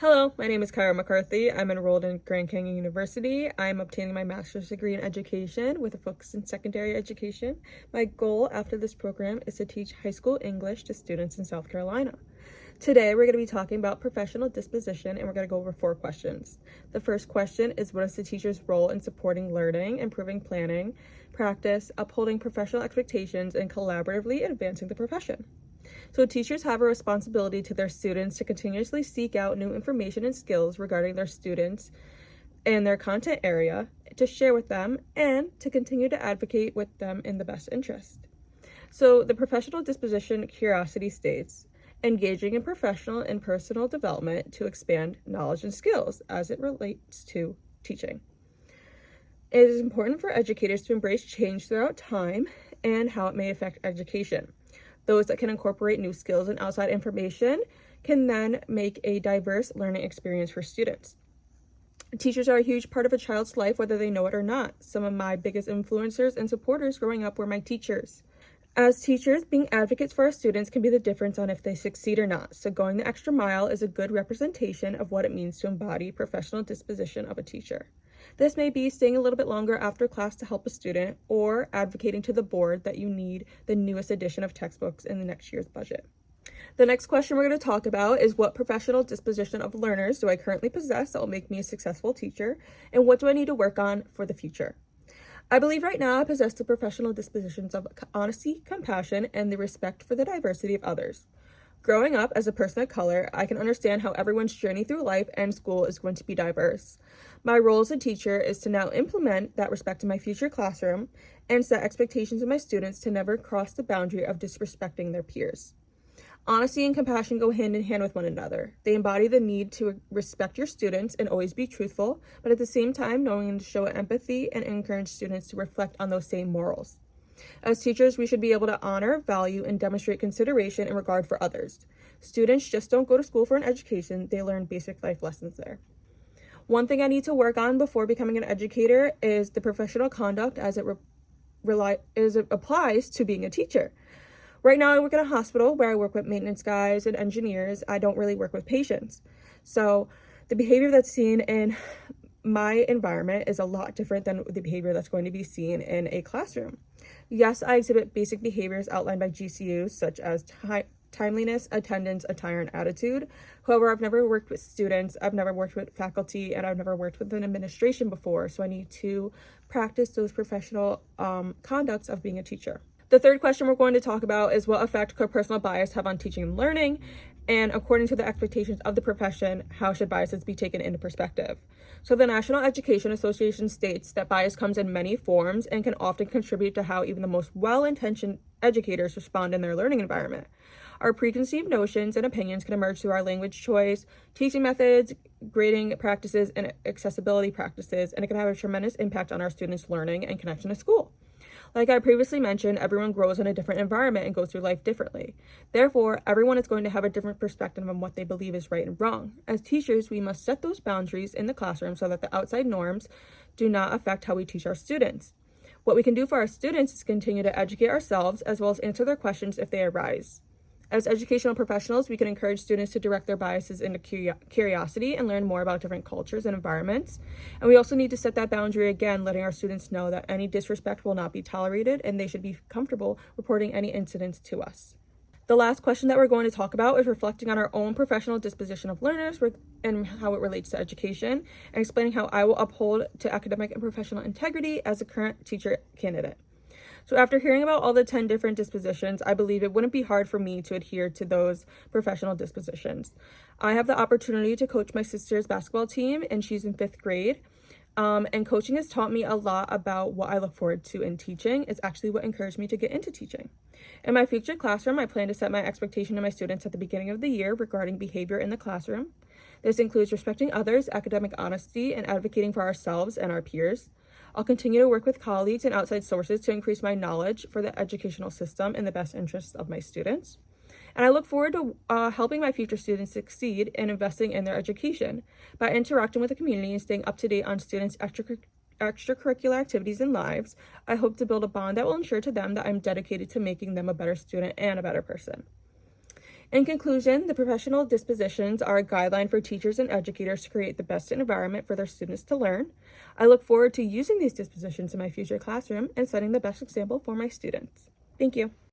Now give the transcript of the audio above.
Hello, my name is Kyra McCarthy. I'm enrolled in Grand Canyon University. I'm obtaining my master's degree in education with a focus in secondary education. My goal after this program is to teach high school English to students in South Carolina. Today, we're going to be talking about professional disposition, and we're going to go over 4 questions. The first question is, what is the teacher's role in supporting learning, improving planning, practice, upholding professional expectations, and collaboratively advancing the profession? So teachers have a responsibility to their students to continuously seek out new information and skills regarding their students and their content area, to share with them, and to continue to advocate with them in the best interest. So the professional disposition curiosity states, engaging in professional and personal development to expand knowledge and skills as it relates to teaching. It is important for educators to embrace change throughout time and how it may affect education. Those that can incorporate new skills and outside information can then make a diverse learning experience for students. Teachers are a huge part of a child's life, whether they know it or not. Some of my biggest influencers and supporters growing up were my teachers. As teachers, being advocates for our students can be the difference on if they succeed or not. So going the extra mile is a good representation of what it means to embody professional disposition of a teacher. This may be staying a little bit longer after class to help a student, or advocating to the board that you need the newest edition of textbooks in the next year's budget. The next question we're going to talk about is, what professional disposition of learners do I currently possess that will make me a successful teacher, and what do I need to work on for the future? I believe right now I possess the professional dispositions of honesty, compassion, and the respect for the diversity of others. Growing up as a person of color, I can understand how everyone's journey through life and school is going to be diverse. My role as a teacher is to now implement that respect in my future classroom and set expectations of my students to never cross the boundary of disrespecting their peers. Honesty and compassion go hand in hand with one another. They embody the need to respect your students and always be truthful, but at the same time knowing to show empathy and encourage students to reflect on those same morals. As teachers, we should be able to honor, value, and demonstrate consideration and regard for others. Students just don't go to school for an education, they learn basic life lessons there. One thing I need to work on before becoming an educator is the professional conduct as it applies to being a teacher. Right now, I work in a hospital where I work with maintenance guys and engineers. I don't really work with patients. So the behavior that's seen in my environment is a lot different than the behavior that's going to be seen in a classroom. Yes, I exhibit basic behaviors outlined by GCUs, such as timeliness, attendance, attire, and attitude. However, I've never worked with students, I've never worked with faculty, and I've never worked with an administration before, so I need to practice those professional conducts of being a teacher. The third question we're going to talk about is, what effect could personal bias have on teaching and learning? And according to the expectations of the profession, how should biases be taken into perspective? So the National Education Association states that bias comes in many forms and can often contribute to how even the most well-intentioned educators respond in their learning environment. Our preconceived notions and opinions can emerge through our language choice, teaching methods, grading practices, and accessibility practices, and it can have a tremendous impact on our students' learning and connection to school. Like I previously mentioned, everyone grows in a different environment and goes through life differently. Therefore, everyone is going to have a different perspective on what they believe is right and wrong. As teachers, we must set those boundaries in the classroom so that the outside norms do not affect how we teach our students. What we can do for our students is continue to educate ourselves as well as answer their questions if they arise. As educational professionals, we can encourage students to direct their biases into curiosity and learn more about different cultures and environments. And we also need to set that boundary again, letting our students know that any disrespect will not be tolerated and they should be comfortable reporting any incidents to us. The last question that we're going to talk about is reflecting on our own professional disposition of learners and how it relates to education, and explaining how I will uphold to academic and professional integrity as a current teacher candidate. So after hearing about all the 10 different dispositions, I believe it wouldn't be hard for me to adhere to those professional dispositions. I have the opportunity to coach my sister's basketball team, and she's in 5th grade. And coaching has taught me a lot about what I look forward to in teaching. It's actually what encouraged me to get into teaching. In my future classroom, I plan to set my expectation to my students at the beginning of the year regarding behavior in the classroom. This includes respecting others, academic honesty, and advocating for ourselves and our peers. I'll continue to work with colleagues and outside sources to increase my knowledge for the educational system in the best interests of my students. And I look forward to helping my future students succeed in investing in their education by interacting with the community and staying up to date on students' extracurricular activities and lives. I hope to build a bond that will ensure to them that I'm dedicated to making them a better student and a better person. In conclusion, the professional dispositions are a guideline for teachers and educators to create the best environment for their students to learn. I look forward to using these dispositions in my future classroom and setting the best example for my students. Thank you.